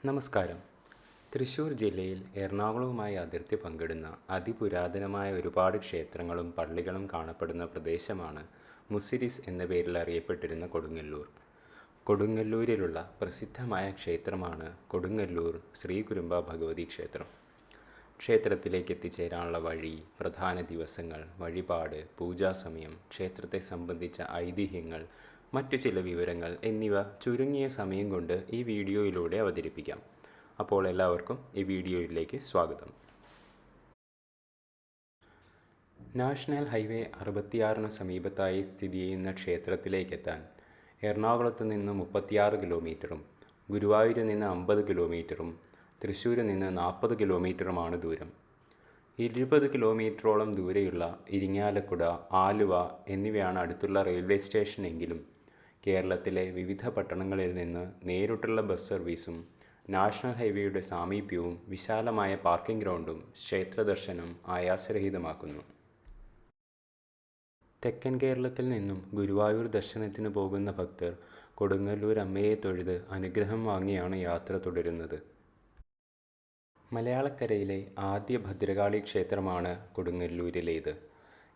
നമസ്കാരം. തൃശ്ശൂർ ജില്ലയിൽ എറണാകുളവുമായി അതിർത്തി പങ്കിടുന്ന അതിപുരാതനമായ ഒരുപാട് ക്ഷേത്രങ്ങളും പള്ളികളും കാണപ്പെടുന്ന പ്രദേശമാണ് മുസിരിസ് എന്ന പേരിൽ അറിയപ്പെട്ടിരുന്ന കൊടുങ്ങല്ലൂർ. കൊടുങ്ങല്ലൂരിലുള്ള പ്രസിദ്ധമായ ക്ഷേത്രമാണ് കൊടുങ്ങല്ലൂർ ശ്രീ കുരുംബ ഭഗവതി ക്ഷേത്രം. ക്ഷേത്രത്തിലേക്ക് എത്തിച്ചേരാനുള്ള വഴി, പ്രധാന ദിവസങ്ങൾ, വഴിപാട്, പൂജാസമയം, ക്ഷേത്രത്തെ സംബന്ധിച്ച ഐതിഹ്യങ്ങൾ, മറ്റു ചില വിവരങ്ങൾ എന്നിവ ചുരുങ്ങിയ സമയം കൊണ്ട് ഈ വീഡിയോയിലൂടെ അവതരിപ്പിക്കാം. അപ്പോൾ എല്ലാവർക്കും ഈ വീഡിയോയിലേക്ക് സ്വാഗതം. നാഷണൽ ഹൈവേ 66 സമീപത്തായി സ്ഥിതി ചെയ്യുന്ന ക്ഷേത്രത്തിലേക്കെത്താൻ എറണാകുളത്ത് നിന്ന് 36 കിലോമീറ്ററും ഗുരുവായൂരിൽ നിന്ന് 50 കിലോമീറ്ററും തൃശ്ശൂരിൽ നിന്ന് 40 കിലോമീറ്ററുമാണ് ദൂരം. 20 കിലോമീറ്ററോളം ദൂരെയുള്ള ഇരിങ്ങാലക്കുട, ആലുവ എന്നിവയാണ് അടുത്തുള്ള റെയിൽവേ സ്റ്റേഷനെങ്കിലും കേരളത്തിലെ വിവിധ പട്ടണങ്ങളിൽ നിന്ന് നേരിട്ടുള്ള ബസ് സർവീസും നാഷണൽ ഹൈവേയുടെ സാമീപ്യവും വിശാലമായ പാർക്കിംഗ് ഗ്രൗണ്ടും ക്ഷേത്രദർശനം ആയാസരഹിതമാക്കുന്നു. തെക്കൻ കേരളത്തിൽ നിന്നും ഗുരുവായൂർ ദർശനത്തിന് പോകുന്ന ഭക്തർ കൊടുങ്ങല്ലൂർ അമ്മയെ തൊഴുത് അനുഗ്രഹം വാങ്ങിയാണ് യാത്ര തുടരുന്നത്. മലയാളക്കരയിലെ ആദ്യ ഭദ്രകാളി ക്ഷേത്രമാണ് കൊടുങ്ങല്ലൂരിലേത്.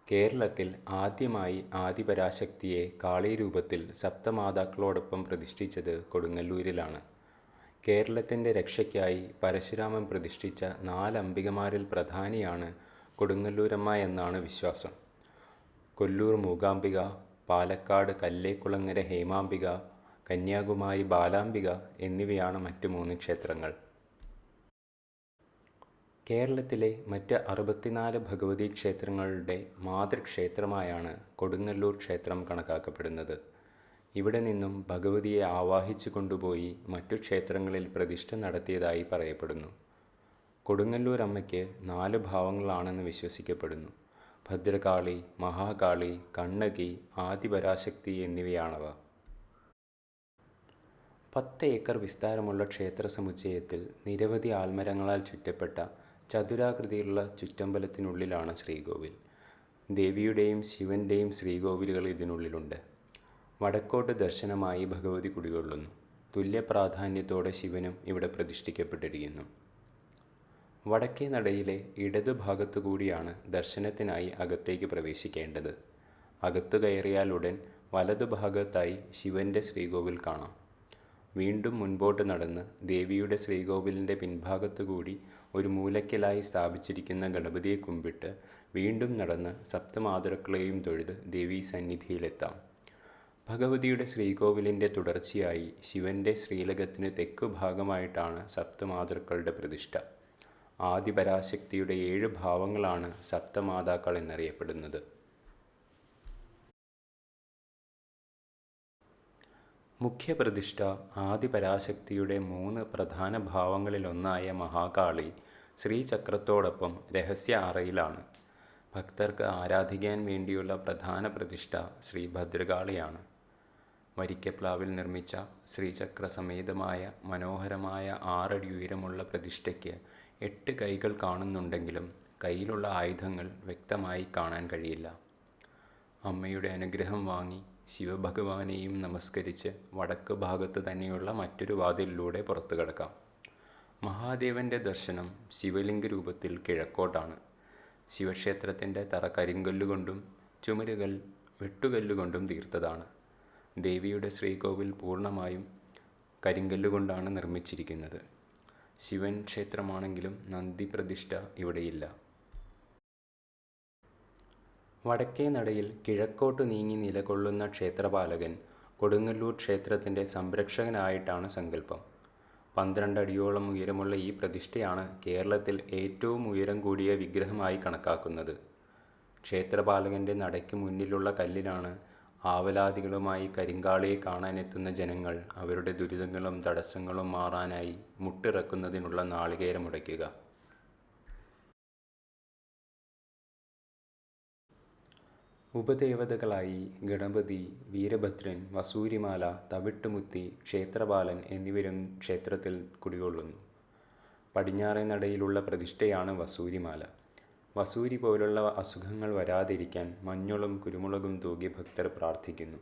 കേരളത്തിൽ ആദ്യമായി ആദിപരാശക്തിയെ കാളീരൂപത്തിൽ സപ്തമാതാക്കളോടൊപ്പം പ്രതിഷ്ഠിച്ചത് കൊടുങ്ങല്ലൂരിലാണ്. കേരളത്തിൻ്റെ രക്ഷയ്ക്കായി പരശുരാമൻ പ്രതിഷ്ഠിച്ച 4 അംബികമാരിൽ പ്രധാനിയാണ് കൊടുങ്ങല്ലൂരമ്മ എന്നാണ് വിശ്വാസം. കൊല്ലൂർ മൂകാംബിക, പാലക്കാട് കല്ലേക്കുളങ്ങര ഹേമാംബിക, കന്യാകുമാരി ബാലാംബിക എന്നിവയാണ് മറ്റ് 3 ക്ഷേത്രങ്ങൾ. കേരളത്തിലെ മറ്റ് 64 ഭഗവതി ക്ഷേത്രങ്ങളുടെ മാതൃക്ഷേത്രമായാണ് കൊടുങ്ങല്ലൂർ ക്ഷേത്രം കണക്കാക്കപ്പെടുന്നത്. ഇവിടെ നിന്നും ഭഗവതിയെ ആവാഹിച്ചു കൊണ്ടുപോയി മറ്റു ക്ഷേത്രങ്ങളിൽ പ്രതിഷ്ഠ നടത്തിയതായി പറയപ്പെടുന്നു. കൊടുങ്ങല്ലൂർ അമ്മയ്ക്ക് 4 ഭാവങ്ങളാണെന്ന് വിശ്വസിക്കപ്പെടുന്നു. ഭദ്രകാളി, മഹാകാളി, കണ്ണകി, ആദിപരാശക്തി എന്നിവയാണവ. 10 ഏക്കർ വിസ്താരമുള്ള ക്ഷേത്ര സമുച്ചയത്തിൽ നിരവധി ആൽമരങ്ങളാൽ ചുറ്റപ്പെട്ട ചതുരാകൃതിയിലുള്ള ചുറ്റമ്പലത്തിനുള്ളിലാണ് ശ്രീകോവിൽ. ദേവിയുടെയും ശിവൻ്റെയും ശ്രീകോവിലുകൾ ഇതിനുള്ളിലുണ്ട്. വടക്കോട്ട് ദർശനമായി ഭഗവതി കുടികൊള്ളുന്നു. തുല്യ പ്രാധാന്യത്തോടെ ശിവനും ഇവിടെ പ്രതിഷ്ഠിക്കപ്പെട്ടിരിക്കുന്നു. വടക്കേ നടയിലെ ഇടതുഭാഗത്തുകൂടിയാണ് ദർശനത്തിനായി അകത്തേക്ക് പ്രവേശിക്കേണ്ടത്. അകത്തു കയറിയാൽ ഉടൻ വലതുഭാഗത്തായി ശിവൻ്റെ ശ്രീകോവിൽ കാണാം. വീണ്ടും മുൻപോട്ട് നടന്ന് ദേവിയുടെ ശ്രീകോവിലിൻ്റെ പിൻഭാഗത്തുകൂടി ഒരു മൂലയ്ക്കലായി സ്ഥാപിച്ചിരിക്കുന്ന ഗണപതിയെ കുമ്പിട്ട് വീണ്ടും നടന്ന് സപ്തമാതൃക്കളെയും തൊഴുത് ദേവീ സന്നിധിയിലെത്താം. ഭഗവതിയുടെ ശ്രീകോവിലിൻ്റെ തുടർച്ചയായി ശിവൻ്റെ ശ്രീലകത്തിന് തെക്കു ഭാഗമായിട്ടാണ് സപ്തമാതൃക്കളുടെ പ്രതിഷ്ഠ. ആദിപരാശക്തിയുടെ 7 ഭാവങ്ങളാണ് സപ്തമാതാക്കൾ എന്നറിയപ്പെടുന്നത്. മുഖ്യപ്രതിഷ്ഠ ആദിപരാശക്തിയുടെ 3 പ്രധാന ഭാവങ്ങളിലൊന്നായ മഹാകാളി ശ്രീചക്രത്തോടൊപ്പം രഹസ്യ അറയിലാണ്. ഭക്തർക്ക് ആരാധിക്കാൻ വേണ്ടിയുള്ള പ്രധാന പ്രതിഷ്ഠ ശ്രീ ഭദ്രകാളിയാണ്. വരിക്കപ്ലാവിൽ നിർമ്മിച്ച ശ്രീചക്ര സമേതമായ മനോഹരമായ 6 അടി ഉയരമുള്ള പ്രതിഷ്ഠയ്ക്ക് 8 കൈകൾ കാണുന്നുണ്ടെങ്കിലും കയ്യിലുള്ള ആയുധങ്ങൾ വ്യക്തമായി കാണാൻ കഴിയില്ല. അമ്മയുടെ അനുഗ്രഹം വാങ്ങി ശിവഭഗവാനെയും നമസ്കരിച്ച് വടക്ക് ഭാഗത്ത് തന്നെയുള്ള മറ്റൊരു വാതിലിലൂടെ പുറത്തു കടക്കാം. മഹാദേവൻ്റെ ദർശനം ശിവലിംഗ രൂപത്തിൽ കിഴക്കോട്ടാണ്. ശിവക്ഷേത്രത്തിൻ്റെ തറ കരിങ്കല്ലുകൊണ്ടും ചുമരുകൾ വെട്ടുകല്ലുകൊണ്ടും തീർത്തതാണ്. ദേവിയുടെ ശ്രീകോവിൽ പൂർണ്ണമായും കരിങ്കല്ലുകൊണ്ടാണ് നിർമ്മിച്ചിരിക്കുന്നത്. ശിവൻ ക്ഷേത്രമാണെങ്കിലും നന്ദി പ്രതിഷ്ഠ ഇവിടെയില്ല. വടക്കേ നടയിൽ കിഴക്കോട്ട് നീങ്ങി നിലകൊള്ളുന്ന ക്ഷേത്രപാലകൻ കൊടുങ്ങല്ലൂർ ക്ഷേത്രത്തിൻ്റെ സംരക്ഷകനായിട്ടാണ് സങ്കല്പം. 12 അടിയോളം ഉയരമുള്ള ഈ പ്രതിഷ്ഠയാണ് കേരളത്തിൽ ഏറ്റവും ഉയരം കൂടിയ വിഗ്രഹമായി കണക്കാക്കുന്നത്. ക്ഷേത്രപാലകൻ്റെ നടയ്ക്ക് മുന്നിലുള്ള കല്ലിലാണ് ആവലാദികളുമായി കരിങ്കാളിയെ കാണാനെത്തുന്ന ജനങ്ങൾ അവരുടെ ദുരിതങ്ങളും തടസ്സങ്ങളും മാറാനായി മുട്ടിറക്കുന്നതിനുള്ള നാളികേരമുടയ്ക്കുക. ഉപദേവതകളായി ഗണപതി, വീരഭദ്രൻ, വസൂരിമാല, തവിട്ടുമുത്തി, ക്ഷേത്രപാലൻ എന്നിവരും ക്ഷേത്രത്തിൽ കുടികൊള്ളുന്നു. പടിഞ്ഞാറേ നടയിലുള്ള പ്രതിഷ്ഠയാണ് വസൂരിമാല. വസൂരി പോലുള്ള അസുഖങ്ങൾ വരാതിരിക്കാൻ മഞ്ഞളും കുരുമുളകും തൂകി ഭക്തർ പ്രാർത്ഥിക്കുന്നു.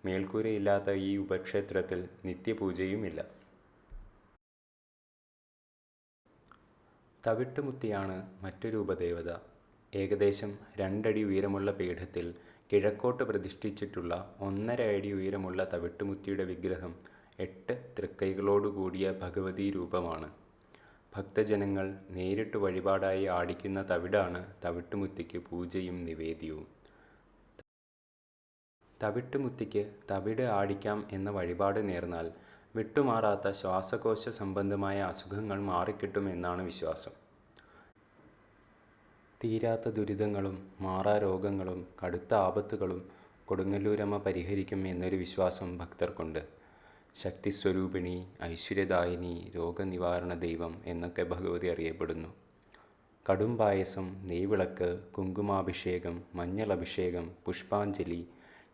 മേൽക്കൂരയില്ലാത്ത ഈ ഉപക്ഷേത്രത്തിൽ നിത്യപൂജയുമില്ല. തവിട്ടുമുത്തിയാണ് മറ്റൊരു ഉപദേവത. ഏകദേശം 2 അടി ഉയരമുള്ള പീഠത്തിൽ കിഴക്കോട്ട് പ്രതിഷ്ഠിച്ചിട്ടുള്ള 1.5 അടി ഉയരമുള്ള തവിട്ടുമുത്തിയുടെ വിഗ്രഹം 8 തൃക്കൈകളോടുകൂടിയ ഭഗവതീ രൂപമാണ്. ഭക്തജനങ്ങൾ നേരിട്ട് വഴിപാടായി ആടിക്കുന്ന തവിടാണ് തവിട്ടുമുത്തിക്ക് പൂജയും നിവേദ്യവും. തവിട്ടുമുത്തിക്ക് തവിട് ആടിക്കാം എന്ന വഴിപാട് നേർന്നാൽ വിട്ടുമാറാത്ത ശ്വാസകോശ സംബന്ധമായ അസുഖങ്ങൾ മാറിക്കിട്ടും എന്നാണ് വിശ്വാസം. തീരാത്ത ദുരിതങ്ങളും മാറാരോഗങ്ങളും കടുത്ത ആപത്തുകളും കൊടുങ്ങല്ലൂരമ്മ പരിഹരിക്കും എന്നൊരു വിശ്വാസം ഭക്തർക്കുണ്ട്. ശക്തിസ്വരൂപിണി, ഐശ്വര്യദായിനി, രോഗനിവാരണ ദൈവം എന്നൊക്കെ ഭഗവതി അറിയപ്പെടുന്നു. കടും പായസം, നെയ്വിളക്ക്, കുങ്കുമാഭിഷേകം, മഞ്ഞളഭിഷേകം, പുഷ്പാഞ്ജലി,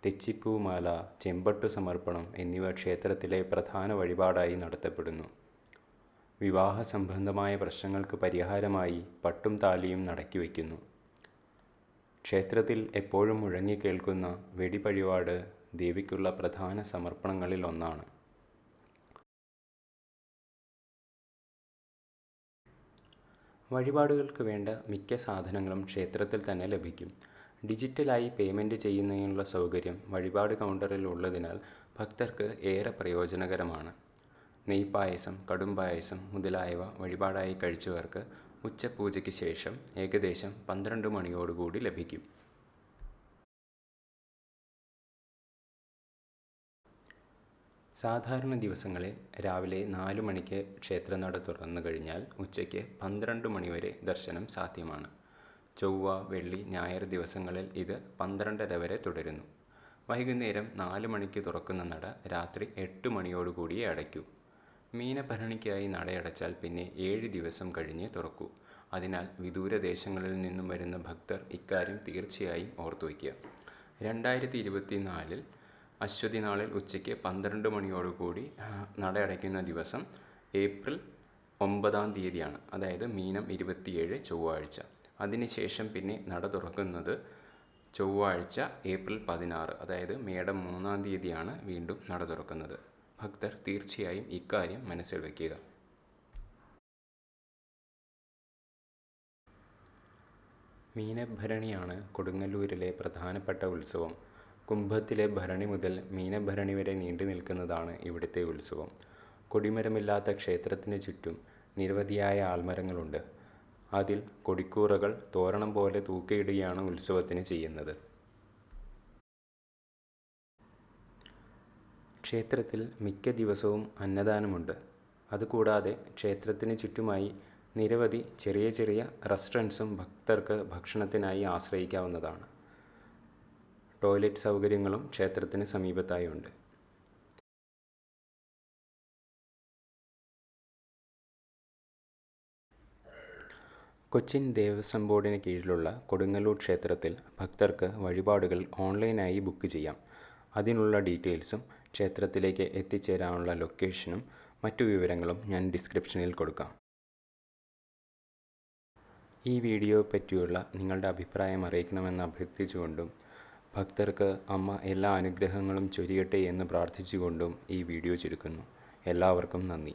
തെച്ചിപ്പൂമാല, ചെമ്പട്ടു സമർപ്പണം എന്നിവ ക്ഷേത്രത്തിലെ പ്രധാന വഴിപാടായി നടത്തപ്പെടുന്നു. വിവാഹ സംബന്ധമായ പ്രശ്നങ്ങൾക്ക് പരിഹാരമായി പട്ടും താലിയും നടക്കി വയ്ക്കുന്നു. ക്ഷേത്രത്തിൽ എപ്പോഴും മുഴങ്ങിക്കേൾക്കുന്ന വെടിവഴിപാട് ദേവിക്കുള്ള പ്രധാന സമർപ്പണങ്ങളിൽ ഒന്നാണ്. വഴിപാടുകൾക്ക് വേണ്ട മിക്ക സാധനങ്ങളും ക്ഷേത്രത്തിൽ തന്നെ ലഭിക്കും. ഡിജിറ്റലായി പേയ്മെൻറ്റ് ചെയ്യുന്നതിനുള്ള സൗകര്യം വഴിപാട് കൗണ്ടറിൽ ഉള്ളതിനാൽ ഭക്തർക്ക് ഏറെ പ്രയോജനകരമാണ്. നെയ്പായസം, കടുംപായസം മുതലായവ വഴിപാടായി കഴിച്ചവർക്ക് ഉച്ചപൂജയ്ക്ക് ശേഷം ഏകദേശം 12 മണിയോടുകൂടി ലഭിക്കും. സാധാരണ ദിവസങ്ങളിൽ രാവിലെ 4 മണിക്ക് ക്ഷേത്രനട തുറന്നു കഴിഞ്ഞാൽ ഉച്ചയ്ക്ക് 12 മണിവരെ ദർശനം സാധ്യമാണ്. ചൊവ്വ, വെള്ളി, ഞായർ ദിവസങ്ങളിൽ ഇത് 12:30 വരെ തുടരുന്നു. വൈകുന്നേരം 4 മണിക്ക് തുറക്കുന്ന നട രാത്രി 8 മണിയോടുകൂടിയേ അടയ്ക്കൂ. മീനഭരണിക്കായി നടയടച്ചാൽ പിന്നെ 7 ദിവസം കഴിഞ്ഞേ തുറക്കൂ. അതിനാൽ വിദൂരദേശങ്ങളിൽ നിന്നും വരുന്ന ഭക്തർ ഇക്കാര്യം തീർച്ചയായും ഓർത്തുവയ്ക്കുക. 2024 അശ്വതി നാളിൽ ഉച്ചയ്ക്ക് 12 മണിയോടുകൂടി നട അടയ്ക്കുന്ന ദിവസം ഏപ്രിൽ 9-ാം തീയതിയാണ്. അതായത് മീനം 27 ചൊവ്വാഴ്ച. അതിനുശേഷം പിന്നെ നട തുറക്കുന്നത് ചൊവ്വാഴ്ച ഏപ്രിൽ 16, അതായത് മേടം 3-ാം തീയതിയാണ് വീണ്ടും നട തുറക്കുന്നത്. ഭക്തർ തീർച്ചയായും ഇക്കാര്യം മനസ്സിൽ വയ്ക്കുക. മീനഭരണിയാണ് കൊടുങ്ങല്ലൂരിലെ പ്രധാനപ്പെട്ട ഉത്സവം. കുംഭത്തിലെ ഭരണി മുതൽ മീനഭരണി വരെ നീണ്ടു നിൽക്കുന്നതാണ് ഇവിടുത്തെ ഉത്സവം. കൊടിമരമില്ലാത്ത ക്ഷേത്രത്തിന് ചുറ്റും നിരവധിയായ ആൽമരങ്ങളുണ്ട്. അതിൽ കൊടിക്കൂറകൾ തോരണം പോലെ തൂക്കിയിടുകയാണ് ഉത്സവത്തിന് ചെയ്യുന്നത്. ക്ഷേത്രത്തിൽ മിക്ക ദിവസവും അന്നദാനമുണ്ട്. അതുകൂടാതെ ക്ഷേത്രത്തിന് ചുറ്റുമായി നിരവധി ചെറിയ ചെറിയ റെസ്റ്റോറൻറ്റ്സും ഭക്തർക്ക് ഭക്ഷണത്തിനായി ആശ്രയിക്കാവുന്നതാണ്. ടോയ്ലറ്റ് സൗകര്യങ്ങളും ക്ഷേത്രത്തിന് സമീപത്തായി ഉണ്ട്. കൊച്ചിൻ ദേവസ്വം ബോർഡിന് കീഴിലുള്ള കൊടുങ്ങല്ലൂർ ക്ഷേത്രത്തിൽ ഭക്തർക്ക് വഴിപാടുകൾ ഓൺലൈനായി ബുക്ക് ചെയ്യാം. അതിനുള്ള ഡീറ്റെയിൽസും ക്ഷേത്രത്തിലേക്ക് എത്തിച്ചേരാനുള്ള ലൊക്കേഷനും മറ്റു വിവരങ്ങളും ഞാൻ ഡിസ്ക്രിപ്ഷനിൽ കൊടുക്കാം. ഈ വീഡിയോ പറ്റിയുള്ള നിങ്ങളുടെ അഭിപ്രായം അറിയിക്കണമെന്ന് അഭ്യർത്ഥിച്ചുകൊണ്ടും ഭക്തർക്ക് അമ്മ എല്ലാ അനുഗ്രഹങ്ങളും ചൊരിയട്ടെ എന്ന് പ്രാർത്ഥിച്ചുകൊണ്ടും ഈ വീഡിയോ ചുരുക്കുന്നു. എല്ലാവർക്കും നന്ദി.